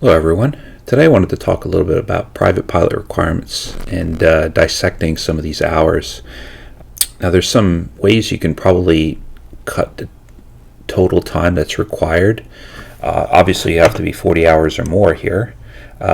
Hello everyone. Today I wanted to talk a little bit about private pilot requirements and dissecting some of these hours. Now there's some ways you can probably cut the total time that's required. Obviously you have to be 40 hours or more here.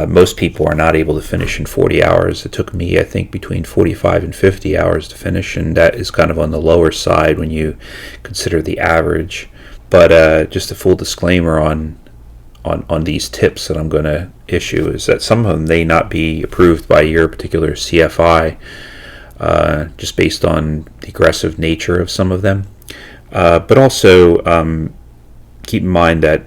Most people are not able to finish in 40 hours. It took me, I think, between 45 and 50 hours to finish, and that is kind of on the lower side when you consider the average. But just a full disclaimer on these tips that I'm going to issue is that some of them may not be approved by your particular CFI, just based on the aggressive nature of some of them. But also keep in mind that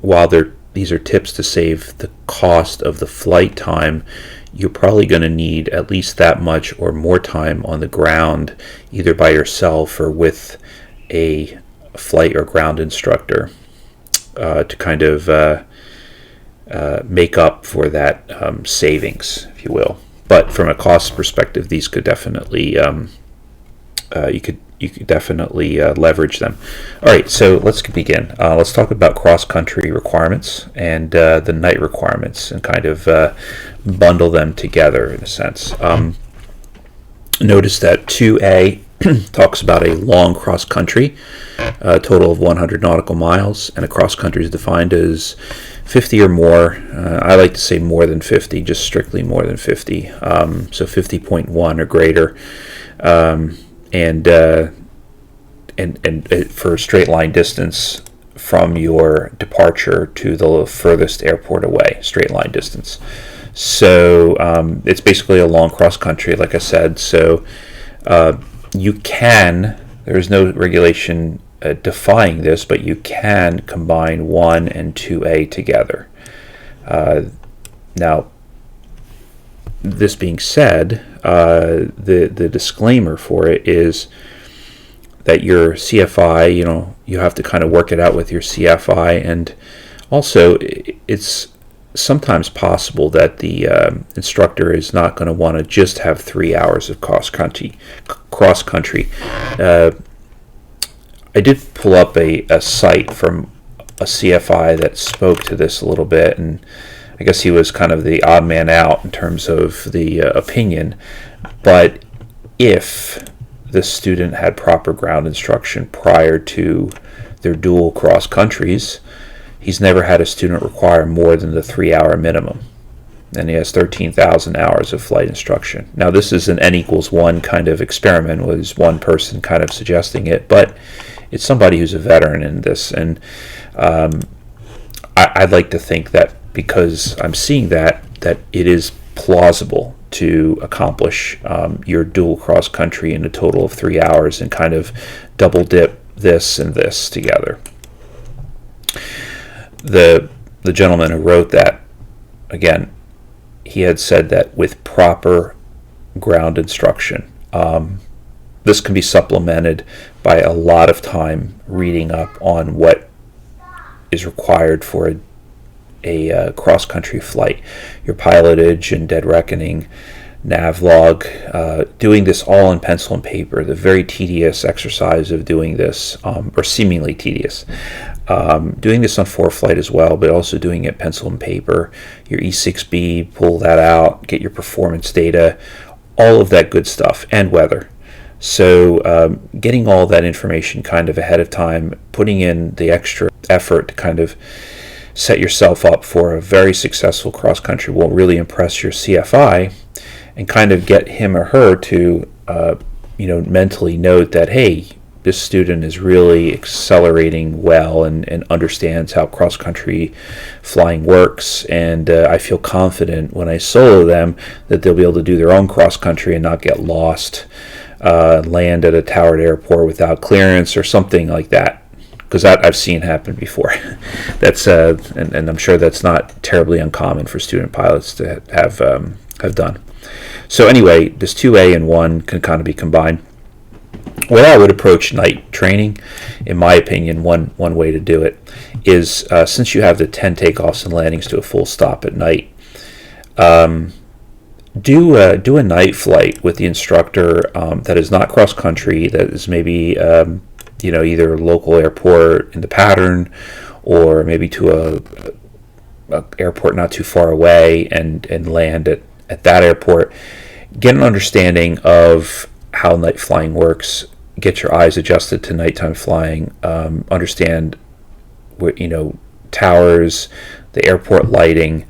while these are tips to save the cost of the flight time, you're probably going to need at least that much or more time on the ground, either by yourself or with a flight or ground instructor, to kind of make up for that savings, if you will. But from a cost perspective, these could definitely you could definitely leverage them. All right, so let's begin. Let's talk about cross-country requirements and the night requirements, and kind of bundle them together in a sense. Notice that 2A talks about a long cross-country, a total of 100 nautical miles, and a cross-country is defined as 50 or more. I like to say more than 50, just strictly more than 50, so 50.1 or greater, and for a straight line distance from your departure to the furthest airport away, straight line distance. So it's basically a long cross-country, like I said, so you can, there is no regulation defying this, but you can combine 1 and 2A together. Now, this being said, the disclaimer for it is that your CFI, you have to kind of work it out with your CFI, and also it's sometimes possible that the instructor is not going to want to just have 3 hours of cross country. I did pull up a site from a CFI that spoke to this a little bit, and I guess he was kind of the odd man out in terms of the opinion. But if the student had proper ground instruction prior to their dual cross countries, he's never had a student require more than the 3 hour minimum, and he has 13,000 hours of flight instruction. Now this is an N=1 kind of experiment, was one person kind of suggesting it, but it's somebody who's a veteran in this, and I'd like to think that because I'm seeing that it is plausible to accomplish your dual cross country in a total of 3 hours and kind of double dip this and this together. The gentleman who wrote that, again, he had said that with proper ground instruction, this can be supplemented by a lot of time reading up on what is required for a cross-country flight, your pilotage and dead reckoning, nav log, doing this all in pencil and paper, the very tedious exercise of doing this, or seemingly tedious, doing this on ForeFlight as well, but also doing it pencil and paper, your E6B, pull that out, get your performance data, all of that good stuff, and weather. So getting all that information kind of ahead of time, putting in the extra effort to kind of set yourself up for a very successful cross-country will really impress your CFI, and kind of get him or her to mentally note that, hey, this student is really accelerating well and understands how cross-country flying works, and I feel confident when I solo them that they'll be able to do their own cross-country and not get lost, land at a towered airport without clearance or something like that, because I've seen happen before. That's and I'm sure that's not terribly uncommon for student pilots to have done. So anyway, this 2A and 1 can kind of be combined. Well, I would approach night training, in my opinion, one way to do it is, since you have the 10 takeoffs and landings to a full stop at night, do a night flight with the instructor that is not cross country, that is maybe either a local airport in the pattern, or maybe to an airport not too far away and land at that airport. Get an understanding of how night flying works. Get your eyes adjusted to nighttime flying. Understand what, towers, the airport lighting,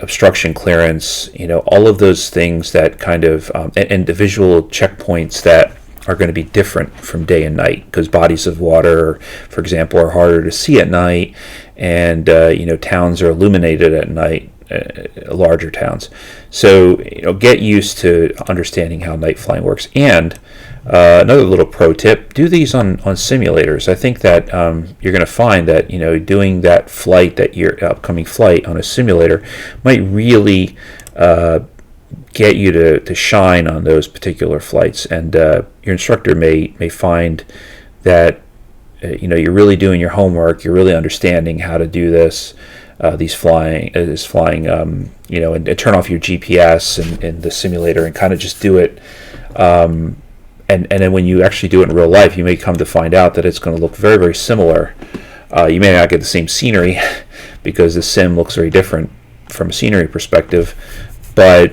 obstruction clearance, all of those things that kind of, and the visual checkpoints that are going to be different from day and night, because bodies of water, for example, are harder to see at night, and towns are illuminated at night, larger towns. So get used to understanding how night flying works. And another little pro tip: do these on simulators. I think that you're going to find that doing that flight, that your upcoming flight on a simulator, might really get you to shine on those particular flights, and your instructor may find that you're really doing your homework, you're really understanding how to do this, this flying, and turn off your GPS in the simulator and kind of just do it. And then when you actually do it in real life, you may come to find out that it's going to look very, very similar. You may not get the same scenery because the sim looks very different from a scenery perspective, but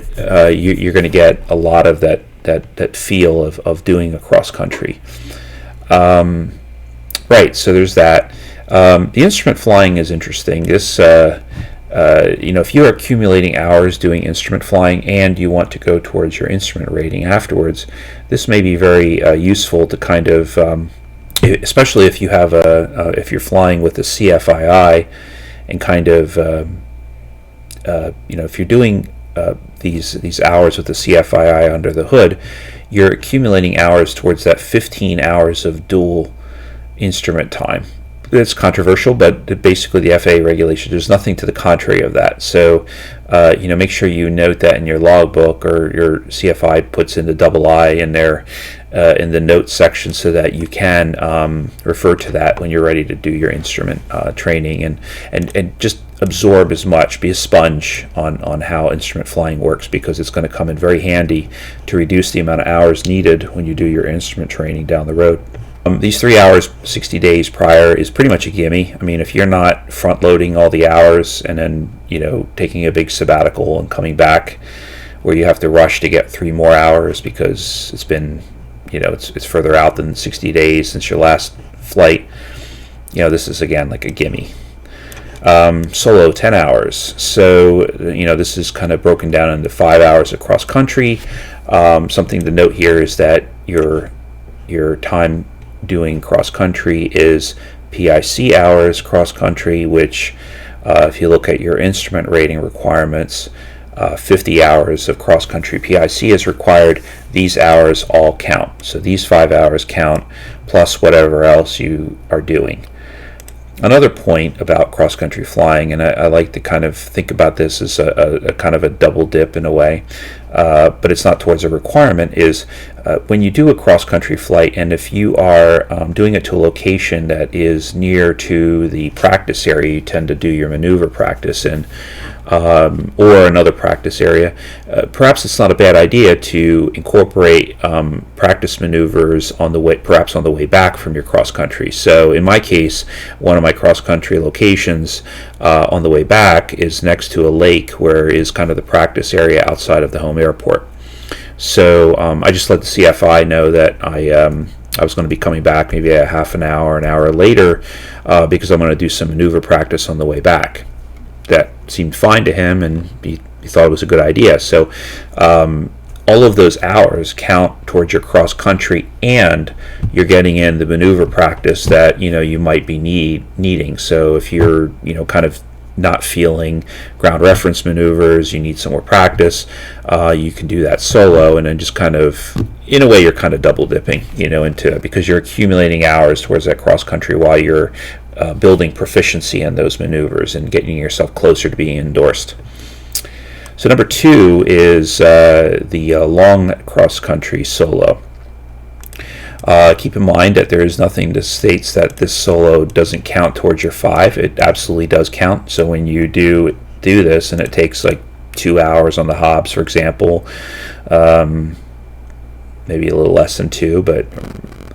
you're going to get a lot of that feel of doing a cross country. Right, so there's that. The instrument flying is interesting. This, if you're accumulating hours doing instrument flying and you want to go towards your instrument rating afterwards, this may be very useful to kind of, especially if you have if you're flying with a CFII, and kind of, if you're doing these hours with the CFII under the hood, you're accumulating hours towards that 15 hours of dual instrument time. It's controversial, but basically the FAA regulation, there's nothing to the contrary of that. So, make sure you note that in your logbook, or your CFI puts in the double I in there in the notes section, so that you can refer to that when you're ready to do your instrument training, and just absorb as much, be a sponge on how instrument flying works, because it's going to come in very handy to reduce the amount of hours needed when you do your instrument training down the road. These 3 hours, 60 days prior, is pretty much a gimme. I mean, if you're not front loading all the hours and then, taking a big sabbatical and coming back where you have to rush to get 3 more hours because it's been, it's further out than 60 days since your last flight, this is, again, like a gimme. Solo 10 hours. So, this is kind of broken down into 5 hours of cross country. Something to note here is that your time doing cross country is PIC hours cross country, which if you look at your instrument rating requirements, 50 hours of cross country PIC is required. These hours all count. So these 5 hours count, plus whatever else you are doing. Another point about cross-country flying, and I like to kind of think about this as a kind of a double dip in a way, but it's not towards a requirement, is when you do a cross-country flight, and if you are doing it to a location that is near to the practice area you tend to do your maneuver practice in, or another practice area, perhaps it's not a bad idea to incorporate practice maneuvers perhaps on the way back from your cross country. So in my case, one of my cross country locations on the way back is next to a lake, where is kind of the practice area outside of the home airport. So I just let the CFI know that I was going to be coming back maybe a half an hour later, because I'm going to do some maneuver practice on the way back. That seemed fine to him, and he thought it was a good idea. So all of those hours count towards your cross country, and you're getting in the maneuver practice that you might be needing. So if you're kind of not feeling ground reference maneuvers, you need some more practice, you can do that solo, and then just kind of, in a way, you're kind of double dipping into it, because you're accumulating hours towards that cross country while you're building proficiency in those maneuvers and getting yourself closer to being endorsed. So number 2 is the long cross-country solo. Keep in mind that there is nothing that states that this solo doesn't count towards your 5. It absolutely does count. So when you do this, and it takes like 2 hours on the Hobbs, for example, maybe a little less than 2, but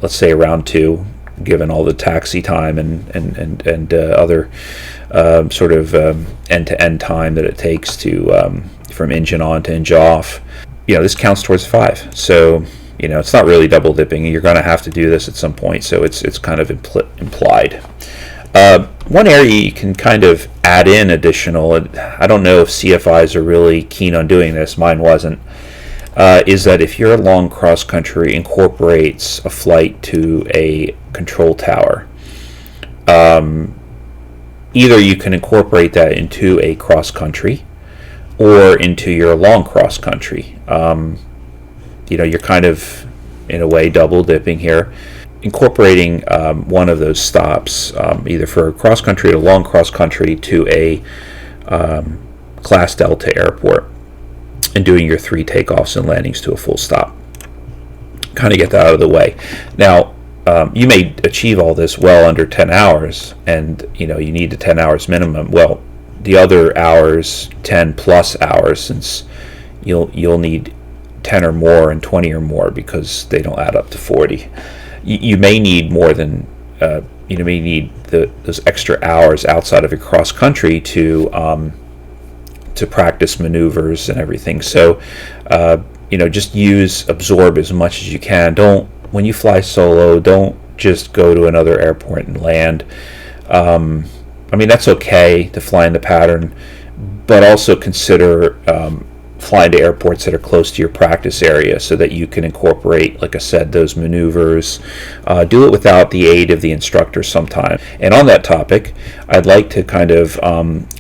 let's say around 2, given all the taxi time and other sort of end-to-end time that it takes to from engine on to engine off. This counts towards 5. So it's not really double dipping. You're going to have to do this at some point, so it's kind of implied. One area you can kind of add in additional, I don't know if CFIs are really keen on doing this, mine wasn't, is that if your long cross country incorporates a flight to a control tower, either you can incorporate that into a cross country or into your long cross country. You're kind of, in a way, double dipping here, incorporating one of those stops, either for cross country or long cross country, to a Class Delta airport, and doing your 3 takeoffs and landings to a full stop. Kind of get that out of the way. Now, you may achieve all this well under 10 hours, and you need the 10 hours minimum. Well, the other hours, 10 plus hours, since you'll need 10 or more and 20 or more, because they don't add up to 40. You may need more than you may need those extra hours outside of your cross country to practice maneuvers and everything. So just absorb as much as you can. When you fly solo, don't just go to another airport and land. That's okay to fly in the pattern, but also consider flying to airports that are close to your practice area, so that you can incorporate, like I said, those maneuvers. Do it without the aid of the instructor sometime. And on that topic, I'd like to kind of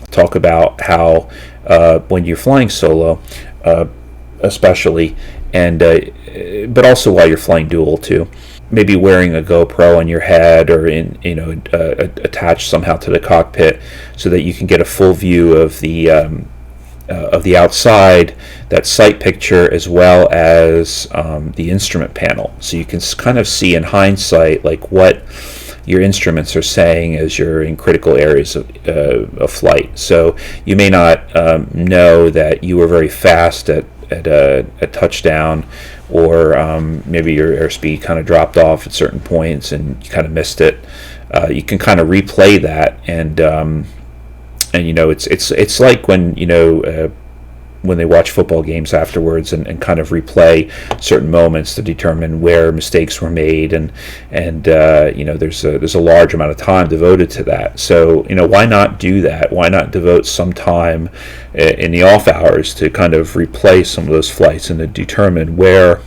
talk about how when you're flying solo, especially, and but also while you're flying dual too, maybe wearing a GoPro on your head, or attached somehow to the cockpit, so that you can get a full view of the outside, that sight picture, as well as the instrument panel, so you can kind of see in hindsight like what your instruments are saying as you're in critical areas of flight. So you may not know that you were very fast at touchdown, or maybe your airspeed kind of dropped off at certain points and you kind of missed it. You can kind of replay that, and it's like when they watch football games afterwards, and kind of replay certain moments to determine where mistakes were made, and there's a large amount of time devoted to that. So why not do that? Why not devote some time in the off hours to kind of replay some of those flights and to determine where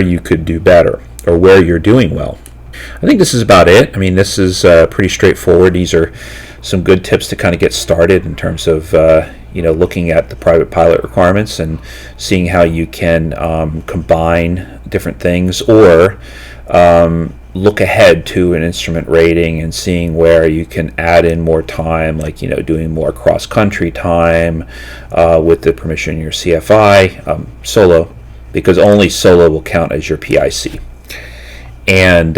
you could do better, or where you're doing well? I think this is about it. This is pretty straightforward. These are some good tips to kind of get started in terms of looking at the private pilot requirements and seeing how you can combine different things, or look ahead to an instrument rating and seeing where you can add in more time, like doing more cross-country time with the permission of your CFI, solo, because only solo will count as your PIC, and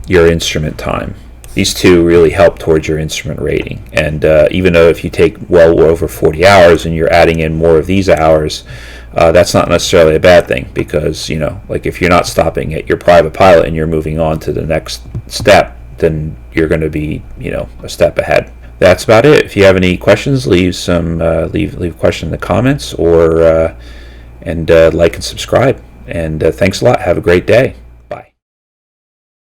your instrument time. These two really help towards your instrument rating. And even though if you take well over 40 hours and you're adding in more of these hours, that's not necessarily a bad thing, because like if you're not stopping at your private pilot and you're moving on to the next step, then you're going to be a step ahead. That's about it. If you have any questions, leave a question in the comments, or like and subscribe. And thanks a lot. Have a great day.